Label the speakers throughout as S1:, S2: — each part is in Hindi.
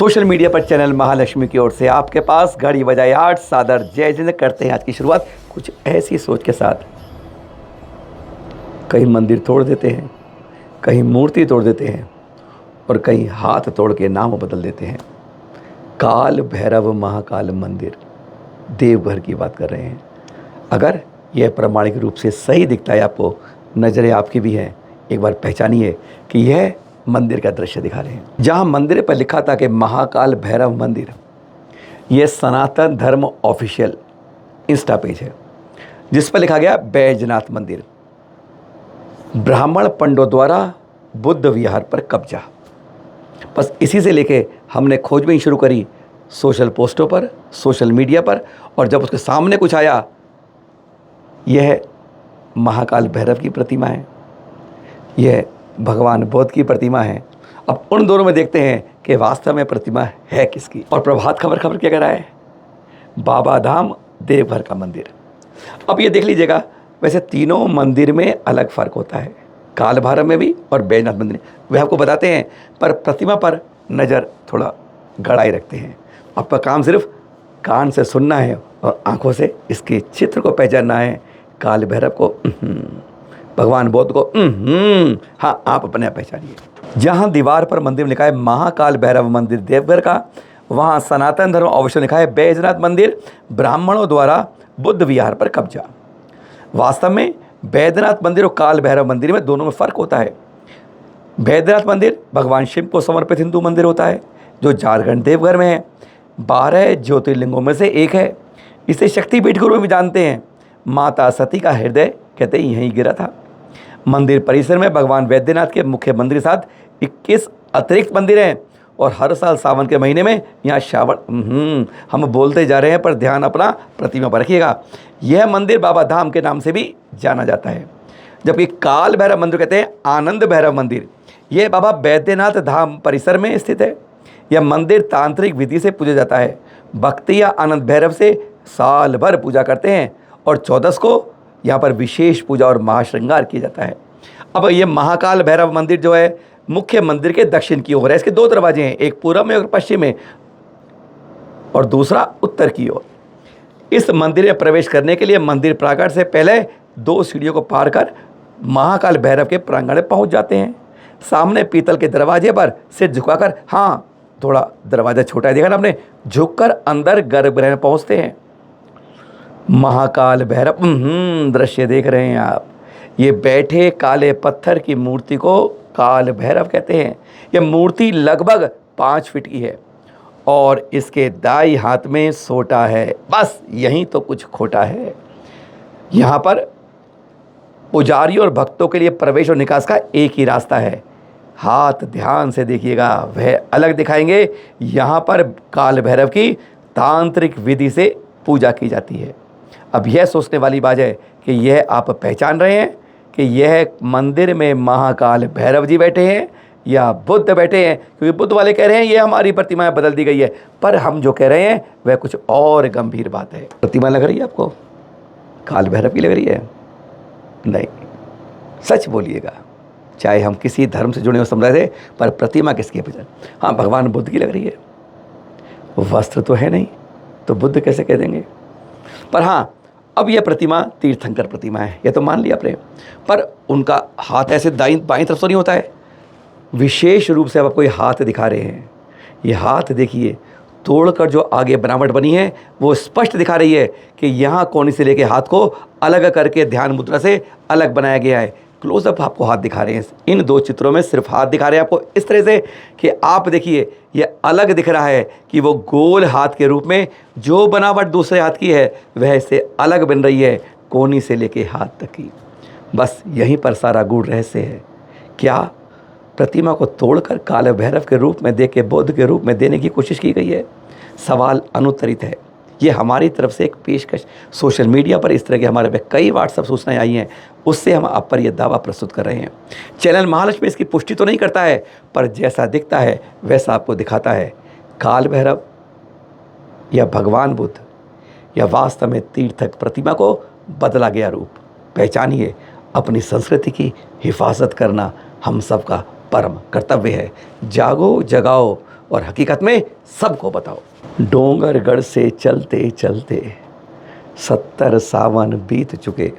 S1: सोशल मीडिया पर चैनल महालक्ष्मी की ओर से आपके पास घड़ी बजाए 8 सादर जय जिंद करते हैं। आज की शुरुआत कुछ ऐसी सोच के साथ। कहीं मंदिर तोड़ देते हैं, कहीं मूर्ति तोड़ देते हैं और कहीं हाथ तोड़ के नाम बदल देते हैं। काल भैरव महाकाल मंदिर देवघर की बात कर रहे हैं। अगर यह प्रामाणिक रूप से सही दिखता है आपको, नज़रें आपकी भी हैं, एक बार पहचानिए कि यह मंदिर का दृश्य दिखा रहे हैं। जहां मंदिर पर लिखा था कि महाकाल भैरव मंदिर, यह सनातन धर्म ऑफिशियल इंस्टा पेज है जिस पर लिखा गया बैजनाथ मंदिर, ब्राह्मण पंडों द्वारा बुद्ध विहार पर कब्जा। बस इसी से लेके हमने खोजबीन शुरू करी सोशल पोस्टों पर, सोशल मीडिया पर, और जब उसके सामने कुछ आया, यह महाकाल भैरव की प्रतिमा है, यह भगवान बुद्ध की प्रतिमा है। अब उन दोनों में देखते हैं कि वास्तव में प्रतिमा है किसकी। और प्रभात खबर क्या कह रहा है? बाबा धाम देवघर का मंदिर। अब ये देख लीजिएगा, वैसे तीनों मंदिर में अलग फ़र्क होता है, काल भैरव में भी और बैजनाथ मंदिर में, वे आपको बताते हैं, पर प्रतिमा पर नज़र थोड़ा गड़ाई रखते हैं। आपका काम सिर्फ कान से सुनना है और आँखों से इसके चित्र को पहचानना है। काल भैरव को, भगवान बुद्ध को, हाँ, आप अपने आप पहचानिए। जहाँ दीवार पर मंदिर में लिखा है महाकाल भैरव मंदिर देवघर का, वहाँ सनातन धर्म ऑफिशियल लिखा है बैजनाथ मंदिर, ब्राह्मणों द्वारा बुद्ध विहार पर कब्जा। वास्तव में बैजनाथ मंदिर और काल भैरव मंदिर में दोनों में फ़र्क होता है। बैजनाथ मंदिर भगवान शिव को समर्पित हिंदू मंदिर होता है जो झारखंड देवघर में है। 12 ज्योतिर्लिंगों में से एक है। इसे शक्तिपीठ के रूप में भी जानते हैं। माता सती का हृदय कहते हैं यहीं गिरा था। मंदिर परिसर में भगवान वैद्यनाथ के मुख्य मंदिर के साथ 21 अतिरिक्त मंदिर हैं और हर साल सावन के महीने में यहाँ श्रावण, हम बोलते जा रहे हैं पर ध्यान अपना प्रतिमा पर रखिएगा। यह मंदिर बाबा धाम के नाम से भी जाना जाता है। जबकि काल भैरव मंदिर कहते हैं आनंद भैरव मंदिर, यह बाबा वैद्यनाथ धाम परिसर में स्थित है। यह मंदिर तांत्रिक विधि से पूजा जाता है। भक्ति या आनंद भैरव से साल भर पूजा करते हैं और 14 को यहाँ पर विशेष पूजा और महाश्रृंगार किया जाता है। अब ये महाकाल भैरव मंदिर जो है मुख्य मंदिर के दक्षिण की ओर है। इसके 2 दरवाजे हैं, एक पूर्व में और पश्चिम में, और दूसरा उत्तर की ओर। इस मंदिर में प्रवेश करने के लिए मंदिर प्रांगण से पहले 2 सीढ़ियों को पार कर महाकाल भैरव के प्रांगण में पहुँच जाते हैं। सामने पीतल के दरवाजे पर सिर झुकाकर, हाँ, थोड़ा दरवाज़ा छोटा है, देखा ना आपने, झुककर अंदर गर्भगृह में पहुँचते हैं। महाकाल भैरव दृश्य देख रहे हैं आप। ये बैठे काले पत्थर की मूर्ति को काल भैरव कहते हैं। यह मूर्ति लगभग 5 फीट की है और इसके दाई हाथ में सोटा है। बस यहीं तो कुछ खोटा है। यहाँ पर पुजारियों और भक्तों के लिए प्रवेश और निकास का एक ही रास्ता है। हाथ ध्यान से देखिएगा, वह अलग दिखाएंगे। यहाँ पर काल भैरव की तांत्रिक विधि से पूजा की जाती है। अब यह सोचने वाली बात है कि यह आप पहचान रहे हैं कि यह मंदिर में महाकाल भैरव जी बैठे हैं या बुद्ध बैठे हैं, क्योंकि बुद्ध वाले कह रहे हैं ये हमारी प्रतिमा बदल दी गई है, पर हम जो कह रहे हैं वह कुछ और गंभीर बात है। प्रतिमा लग रही है आपको काल भैरव की लग रही है? नहीं, सच बोलिएगा, चाहे हम किसी धर्म से जुड़े हो समुदाय से, पर प्रतिमा किसकी है? हाँ, भगवान बुद्ध की लग रही है। वस्त्र तो है नहीं, तो बुद्ध कैसे कह देंगे? पर हाँ, अब यह प्रतिमा तीर्थंकर प्रतिमा है, यह तो मान लिया आपने, पर उनका हाथ ऐसे बाईं तरफ तो नहीं होता है। विशेष रूप से अब आपको ये हाथ दिखा रहे हैं। ये हाथ देखिए, तोड़कर जो आगे बनावट बनी है वो स्पष्ट दिखा रही है कि यहाँ कोने से लेके हाथ को अलग करके ध्यान मुद्रा से अलग बनाया गया है। क्लोजअप आपको हाथ दिखा रहे हैं। इन 2 चित्रों में सिर्फ हाथ दिखा रहे हैं आपको इस तरह से कि आप देखिए, ये अलग दिख रहा है कि वो गोल हाथ के रूप में जो बनावट दूसरे हाथ की है वह इससे अलग बन रही है, कोनी से लेके हाथ तक की। बस यहीं पर सारा गूढ़ रहस्य है। क्या प्रतिमा को तोड़कर काले भैरव के रूप में दे के बुद्ध के रूप में देने की कोशिश की गई है? सवाल अनुत्तरित है। ये हमारी तरफ से एक पेशकश। सोशल मीडिया पर इस तरह के हमारे पे कई व्हाट्सएप सूचनाएं आई हैं, उससे हम आप पर यह दावा प्रस्तुत कर रहे हैं। चैनल महालक्ष्मी इसकी पुष्टि तो नहीं करता है, पर जैसा दिखता है वैसा आपको दिखाता है। काल भैरव या भगवान बुद्ध या वास्तव में तीर्थक प्रतिमा को बदला गया रूप। पहचानिए, अपनी संस्कृति की हिफाजत करना हम सबका परम कर्तव्य है। जागो, जगाओ, और हकीकत में सबको बताओ। डोंगरगढ़ से चलते चलते 70 सावन बीत चुके,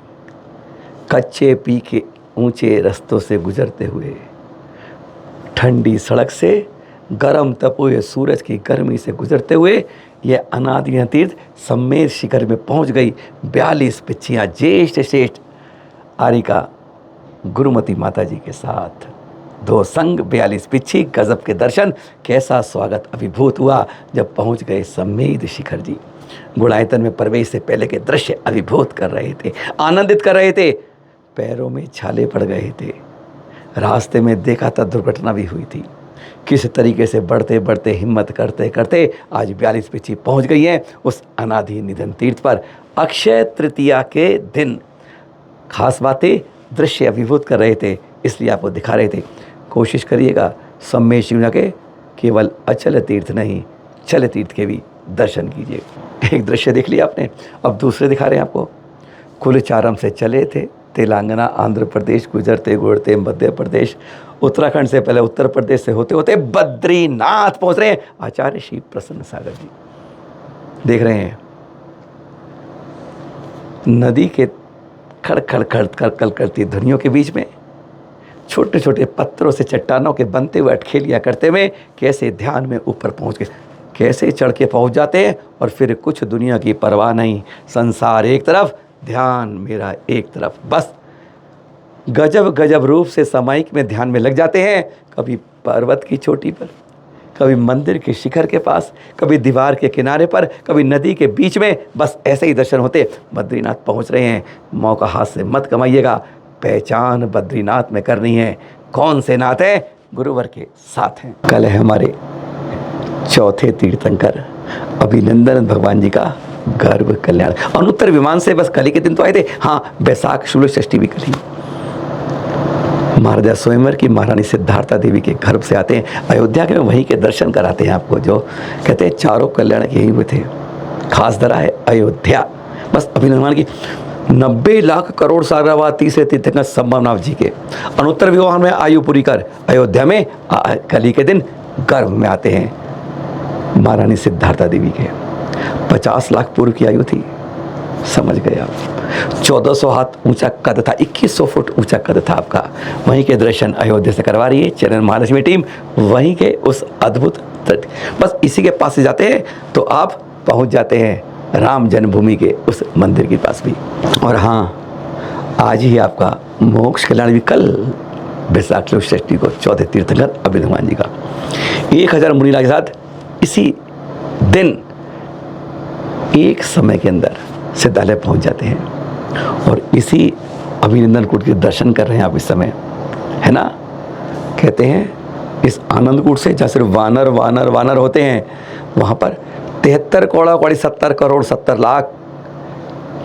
S1: कच्चे पीके ऊंचे रास्तों से गुजरते हुए, ठंडी सड़क से गरम तपे सूरज की गर्मी से गुजरते हुए ये अनादि तीर्थ सम्मेद शिखर में पहुंच गई 42 पिच्छियाँ ज्येष्ठ श्रेष्ठ आरिका गुरुमती माता जी के साथ। दो संग 42 पिच्छी गजब के दर्शन, कैसा स्वागत अभिभूत हुआ जब पहुंच गए सम्मेद शिखर जी। गुणायतन में प्रवेश से पहले के दृश्य अभिभूत कर रहे थे, आनंदित कर रहे थे, पैरों में छाले पड़ गए थे। रास्ते में देखा था दुर्घटना भी हुई थी। किस तरीके से बढ़ते बढ़ते हिम्मत करते करते आज 42 पिच्छी पहुंच गई हैं उस अनादि निधन तीर्थ पर। अक्षय तृतीया के दिन खास बातें दृश्य अभिभूत कर रहे थे, इसलिए आपको दिखा रहे थे। कोशिश करिएगा सम्मेद शिवना के केवल अचल तीर्थ नहीं, चल तीर्थ के भी दर्शन कीजिए। एक दृश्य देख लिया आपने, अब दूसरे दिखा रहे हैं आपको। कुलचारम से चले थे तेलंगाना, आंध्र प्रदेश, गुजरते गुजरते मध्य प्रदेश, उत्तराखंड से पहले उत्तर प्रदेश से होते होते बद्रीनाथ पहुंच रहे हैं आचार्य श्री प्रसन्न सागर जी। देख रहे हैं नदी के खड़खड़ खड़खड़ करती ध्वनियों के बीच में छोटे छोटे पत्थरों से चट्टानों के बनते हुए अटखेलियाँ करते हुए कैसे ध्यान में ऊपर पहुंच गए, कैसे चढ़ के पहुंच जाते हैं और फिर कुछ दुनिया की परवाह नहीं, संसार एक तरफ, ध्यान मेरा एक तरफ, बस गजब गजब रूप से सामायिक में ध्यान में लग जाते हैं। कभी पर्वत की चोटी पर, कभी मंदिर के शिखर के पास, कभी दीवार के किनारे पर, कभी नदी के बीच में, बस ऐसे ही दर्शन होते। बद्रीनाथ पहुंच रहे हैं, मौका हाथ से मत कमाइएगा, पहचान बद्रीनाथ में करनी है। कौन से नाथ है? गुरुवर के साथ हैं। कल है हमारे चौथे तीर्थंकर अभिनंदन भगवान जी का गर्भ कल्याण। अनुत्तर विमान से बस कल के दिन तो आए थे। हाँ, बैसाख शुक्ल षष्ठी भी कल ही महाराजा स्वयंवर की महारानी सिद्धार्था देवी के गर्भ से आते हैं अयोध्या के, वहीं के दर्शन कराते हैं आपको। जो कहते हैं चारों कल्याण यही हुए थे। खास धरा है अयोध्या। बस अभिनंदन की 90 लाख करोड़ सागरवाद तीसरे तीर्थंकर संभवनाथ जी के अनुत्तर विवाह में आयु पूरी कर अयोध्या में कली के दिन गर्भ में आते हैं महारानी सिद्धार्था देवी के। 50 लाख पूर्व की आयु थी, समझ गए आप। 1400 हाथ ऊंचा कद था, 2100 फुट ऊंचा कद था आपका। वहीं के दर्शन अयोध्या से करवा रही है चरण महालक्ष्मी टीम, वहीं के उस अद्भुत तट। बस इसी के पास से जाते हैं तो आप पहुंच जाते हैं राम जन्मभूमि के उस मंदिर के पास भी। और हाँ, आज ही आपका मोक्ष कल्याण भी कल बैसाख शुक्ल षष्ठी को चौथे तीर्थंकर अभिनंदन जी का 1000 मुनिला के साथ इसी दिन एक समय के अंदर सिद्धालय पहुंच जाते हैं। और इसी अभिनंदन कूट के दर्शन कर रहे हैं आप इस समय, है ना। कहते हैं इस आनंद कूट से जहाँ सिर्फ वानर वानर वानर होते हैं, वहाँ पर 73 कौड़ा कौड़ी 70 करोड़ 70 लाख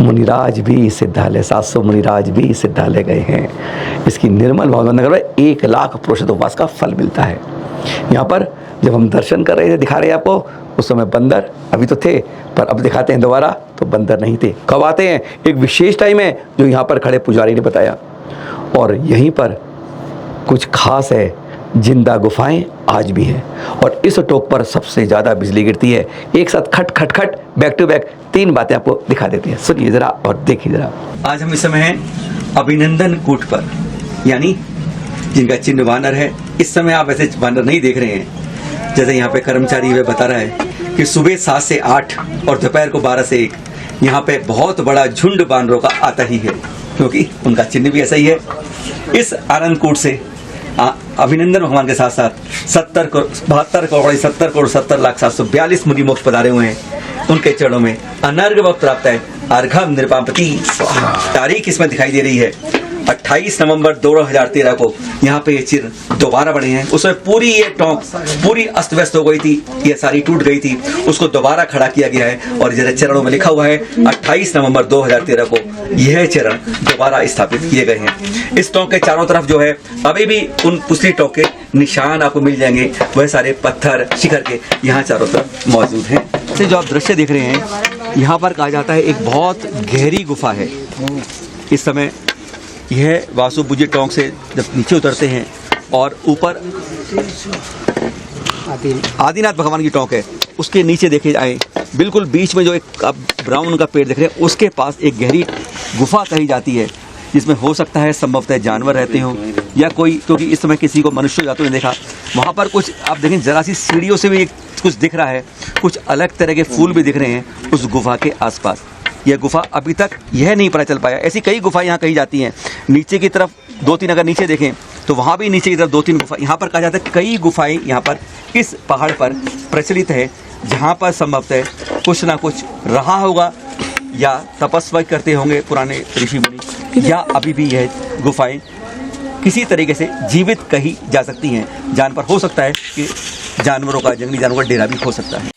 S1: मुनिराज भी सिद्धालय, 700 मुनिराज भी सिद्धालय गए हैं। इसकी निर्मल भावना कर 1 लाख पुरुषोत्तम उपवास का फल मिलता है। यहाँ पर जब हम दर्शन कर रहे थे, दिखा रहे हैं आपको, उस समय बंदर अभी तो थे, पर अब दिखाते हैं दोबारा तो बंदर नहीं थे। कब आते हैं? एक विशेष टाइम है जो यहाँ पर खड़े पुजारी ने बताया। और यहीं पर कुछ खास है, जिंदा गुफाएं आज भी हैं और इस टोक पर सबसे ज़्यादा बिजली गिरती है। एक साथ खट खट खट बैक टू बैक 3 बातें आपको दिखा देती हैं। सुनिए ज़रा और देखिए ज़रा। आज हम इस समय हैं अभिनंदन कूट पर, यानी जिनका चिन्ह वानर है। इस समय आप ऐसे वानर नहीं देख रहे हैं, जैसे यहाँ पे कर्मचारी वे बता रहा है कि सुबह 7 से 8 और दोपहर को 12 से 1 यहाँ पे बहुत बड़ा झुंड वानरों का आता ही है, क्योंकि उनका चिन्ह भी ऐसा ही है। इस आनंद कूट से अभिनंदन भगवान के साथ साथ 72 करोड़ 70 लाख 742 मुनि मोक्ष पधारे हुए हैं। उनके चरणों में अनर्घ वक्त प्राप्त है। अर्घम निरपापति। तारीख इसमें दिखाई दे रही है 28 नवंबर 2013 को यहाँ पे ये चिन्ह दोबारा बने हैं। उसमें पूरी ये टोंक पूरी अस्त व्यस्त हो गई थी, ये सारी टूट गई थी, उसको दोबारा खड़ा किया गया है और जरा चरणों में लिखा हुआ है 28 नवंबर 2013 को यह चरण दोबारा स्थापित किए गए हैं। इस टोंक के चारों तरफ जो है अभी भी उन पुसली टोंक के निशान आपको मिल जाएंगे, वह सारे पत्थर शिखर के यहाँ चारों तरफ मौजूद हैं। जो आप दृश्य देख रहे हैं, यहाँ पर कहा जाता है एक बहुत गहरी गुफा है। इस समय यह वासुपुजी टोंक से जब नीचे उतरते हैं और ऊपर आदिनाथ भगवान की टोंक है। उसके नीचे देखे जाए बिल्कुल बीच में जो एक आप ब्राउन का पेड़ देख रहे हैं, उसके पास एक गहरी गुफा कही जाती है, जिसमें हो सकता है संभवतः जानवर रहते हों या कोई, क्योंकि इस समय किसी को मनुष्य जाते हुए देखा। वहाँ पर कुछ आप देखें जरा सी सीढ़ियों से भी कुछ दिख रहा है, कुछ अलग तरह के फूल भी दिख रहे हैं उस गुफा के आसपास। यह गुफा अभी तक यह नहीं पता चल पाया। ऐसी कई गुफा यहाँ कही जाती हैं। नीचे की तरफ 2-3 अगर नीचे देखें तो वहाँ भी नीचे की तरफ 2-3 गुफा। यहाँ पर कहा जाता है कई गुफाएं यहाँ पर इस पहाड़ पर प्रचलित है, जहाँ पर संभवतः कुछ ना कुछ रहा होगा, या तपस्या करते होंगे पुराने ऋषि मुनि, या अभी भी यह गुफाएं किसी तरीके से जीवित कही जा सकती हैं। जान पर हो सकता है कि जानवरों का, जंगली जानवरों का डेरा भी हो सकता है।